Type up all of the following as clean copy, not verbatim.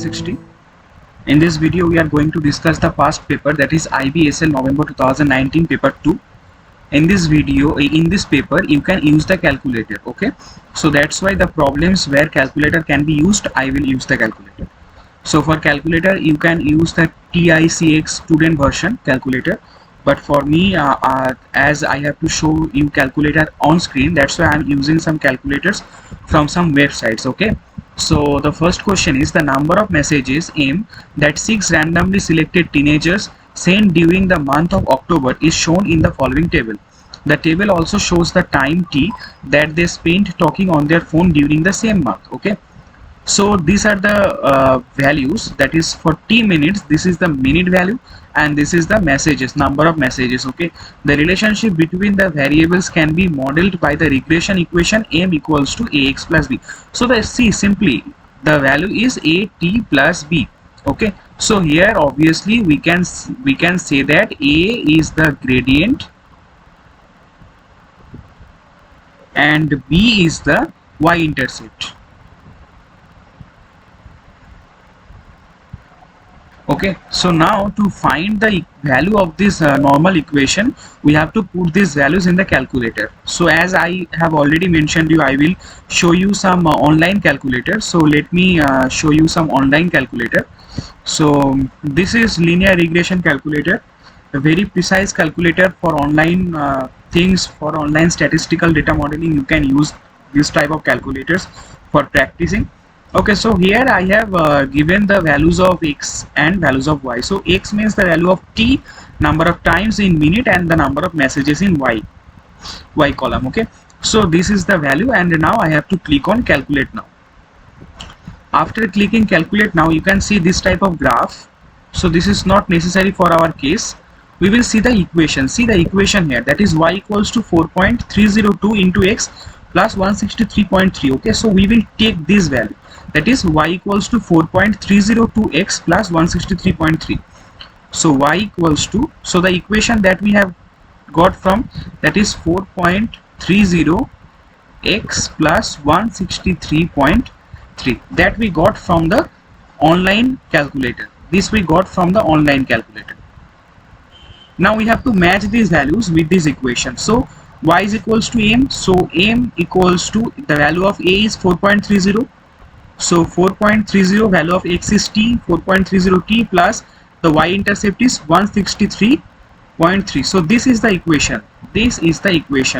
360. In this video we are going to discuss the past paper, that is IBSL November 2019 paper 2. In this paper you can use the calculator. Okay, so that's why the problems where calculator can be used, I will use the calculator. So for calculator you can use the TICX student version calculator, but for me as I have to show you calculator on screen, that's why I'm using some calculators from some websites. Okay, so the first question is the number of messages M that 6 randomly selected teenagers sent during the month of October is shown in the following table. The table also shows the time T that they spent talking on their phone during the same month. Okay, so these are the values, that is for T minutes, this is the minute value, and this is the messages, number of messages. Okay, the relationship between the variables can be modeled by the regression equation M equals to AX plus B. So the C, simply the value is AT plus B. Okay, so here obviously we can say that A is the gradient and B is the y-intercept. Okay, so now to find the value of this normal equation, we have to put these values in the calculator. So as I have already mentioned you, I will show you some online calculator. So let me show you some online calculator. So this is linear regression calculator, a very precise calculator for online things, for online statistical data modeling. You can use this type of calculators for practicing. Okay, so here I have given the values of X and values of Y. So X means the value of T, number of times in minute, and the number of messages in Y column. Okay, so this is the value, and now I have to click on calculate now. After clicking calculate now, you can see this type of graph. So this is not necessary for our case. We will see the equation. See the equation here, that is Y equals to 4.302 into X plus 163.3. Okay, so we will take this value, that is Y equals to 4.302x plus 163.3. so Y equals to, so the equation that we have got from, that is 4.30x plus 163.3, that we got from the online calculator. This we got from the online calculator. Now we have to match these values with this equation. So Y is equals to M, so M equals to, the value of A is 4.30, so 4.30, value of X is T, 4.30 T plus the Y-intercept is 163.3. so this is the equation,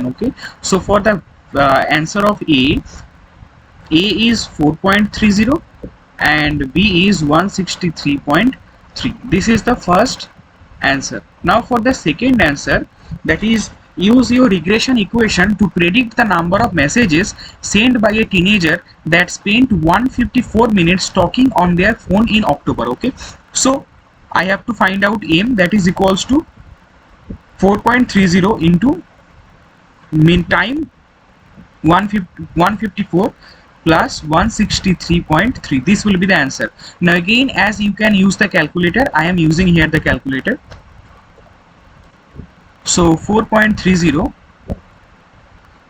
okay. So for the answer of A is 4.30 and B is 163.3. this is the first answer. Now for the second answer, that is use your regression equation to predict the number of messages sent by a teenager that spent 154 minutes talking on their phone in October. Okay, so I have to find out M, that is equals to 4.30 into mean time 154 plus 163.3. this will be the answer. Now again, as you can use the calculator, I am using here the calculator. So 4.30,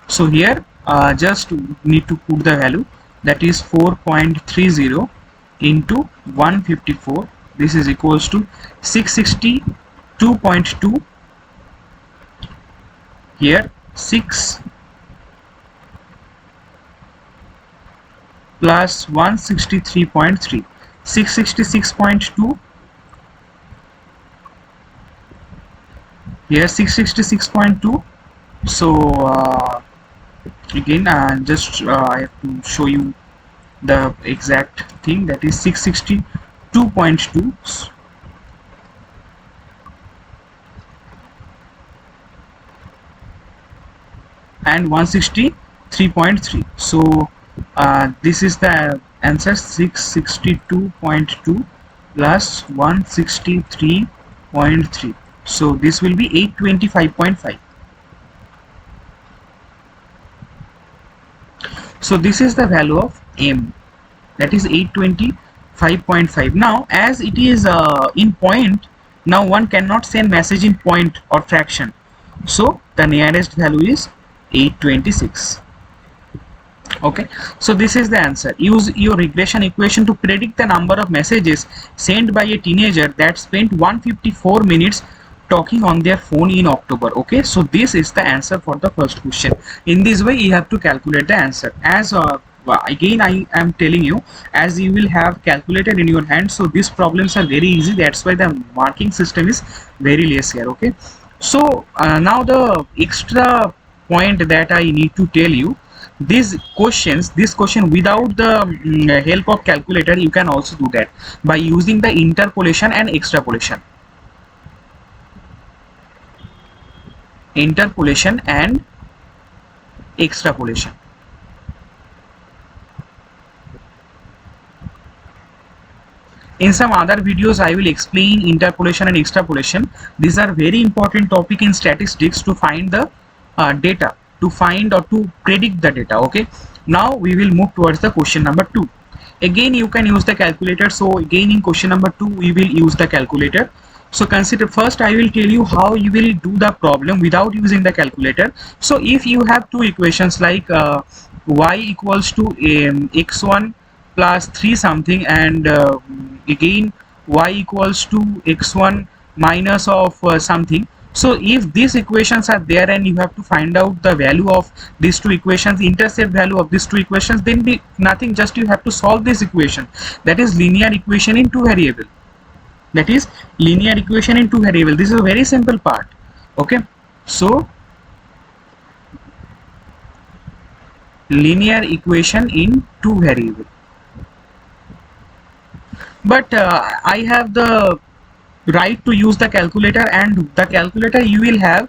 so here just need to put the value, that is 4.30 into 154, this is equals to 662.2. here 6 plus 163.3, 666.2, here 666.2. so again just I have to show you the exact thing, that is 662.2 and 163.3. so this is the answer, 662.2 plus 163.3. so this will be 825.5. so this is the value of M, that is 825.5. now as it is in point, now one cannot send message in point or fraction, so the nearest value is 826. Okay, so this is the answer. Use your regression equation to predict the number of messages sent by a teenager that spent 154 minutes talking on their phone in October. Okay, so this is the answer for the first question. In this way you have to calculate the answer. As again I am telling you, as you will have calculator in your hand, so these problems are very easy. That's why the marking system is very less here. Okay, so now the extra point that I need to tell you, this question without the help of calculator, you can also do that by using the interpolation and extrapolation. Interpolation and extrapolation. In some other videos I will explain interpolation and extrapolation. These are very important topic in statistics to find the data, to find or to predict the data. Okay, now we will move towards the question number 2. Again you can use the calculator. So again in question number 2 we will use the calculator. So consider, first I will tell you how you will do the problem without using the calculator. So if you have two equations like y equals to x1 plus 3 something, and again y equals to x1 minus of something. So if these equations are there and you have to find out the value of these two equations, intercept value of these two equations, then be nothing, just you have to solve this equation. That is linear equation in two variable. That is linear equation in two variable. This is a very simple part. Okay, so linear equation in two variable. But I have the right to use the calculator, and the calculator you will have,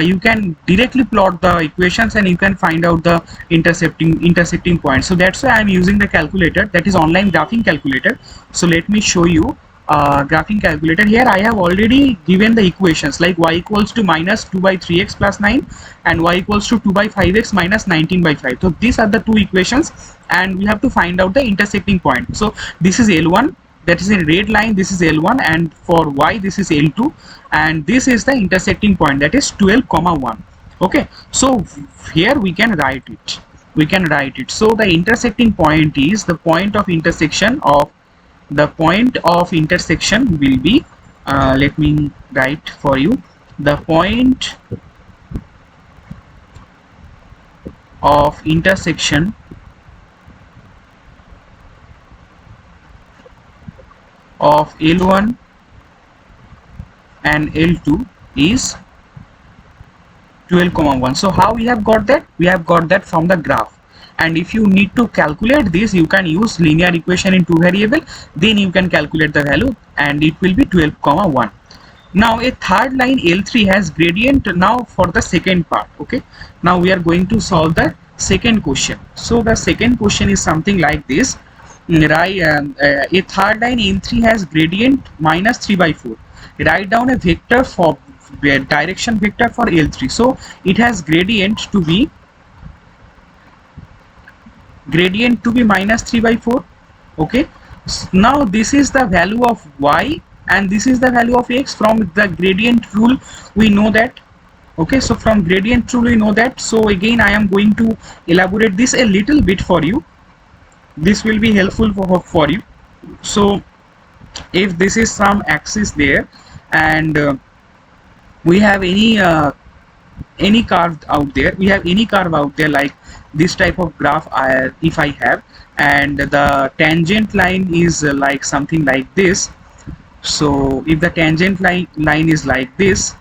you can directly plot the equations and you can find out the intersecting points. So that's why I am using the calculator, that is online graphing calculator. So let me show you graphing calculator. Here I have already given the equations like y equals to minus 2 by 3x plus 9 and y equals to 2 by 5x minus 19 by 5. So these are the two equations and we have to find out the intersecting point. So this is L1, that is a red line, this is L1, and for y this is L2, and this is the intersecting point, that is 12,1. Okay, so here we can write it. So the intersecting point is the point of intersection of, the point of intersection will be let me write for you, the point of intersection of L1 and L2 is 12,1. So how we have got that? We have got that from the graph. And if you need to calculate this, you can use linear equation in two variable, then you can calculate the value and it will be 12,1. Now a third line L3 has gradient. Now for the second part. Okay, now we are going to solve the second question. So the second question is something like this. A third line L3 has gradient minus 3 by 4. Write down a vector for direction vector for L3. So it has gradient to be minus 3 by 4. Okay, now this is the value of y and this is the value of x. From the gradient rule we know that. Okay, so from gradient rule we know that. So again I am going to elaborate this a little bit for you. This will be helpful for you. So if this is some axis there and we have any curve out there, like this type of graph if I have, and the tangent line is like something like this. So if the tangent line is like this,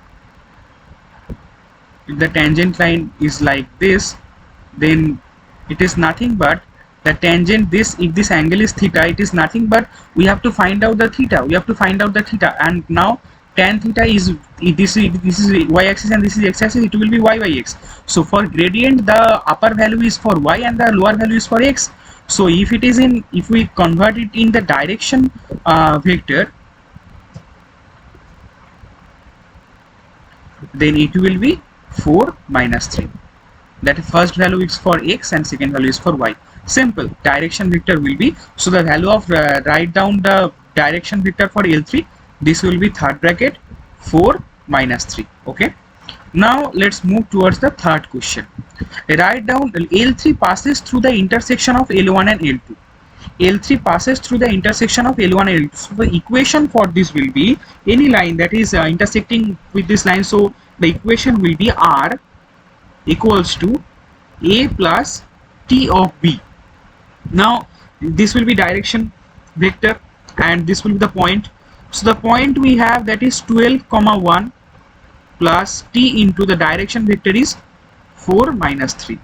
then it is nothing but the tangent, this, if this angle is theta, it is nothing but we have to find out the theta. And now tan theta is, this is y axis and this is x axis, it will be y by x. So for gradient the upper value is for y and the lower value is for x. So if it is in, if we convert it in the direction vector, then it will be 4 minus 3. That first value is for x and second value is for y. Simple. Direction vector will be, so the value of write down the direction vector for L3, this will be third bracket 4 minus 3. Okay, Now let's move towards the third question. Write down L3 passes through the intersection of L1 and L2. L3 passes through the intersection of L1 and L2. So the equation for this will be any line that is intersecting with this line. So the equation will be R equals to A plus T of B. Now this will be direction vector and this will be the point. So the point we have, that is 12 comma 1 plus T into the direction vector is 4 minus 3.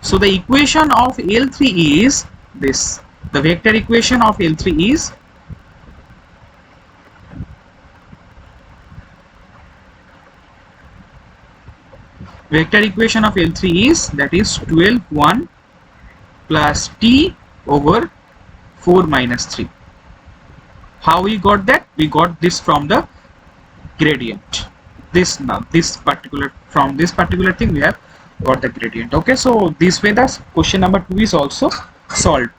So the equation of L3 is this. The vector equation of L3 is that is 12 1 plus T over 4 minus 3. How we got that? We got this from the gradient. From this particular thing we have got the gradient. Okay, so this way the question number 2 is also solved.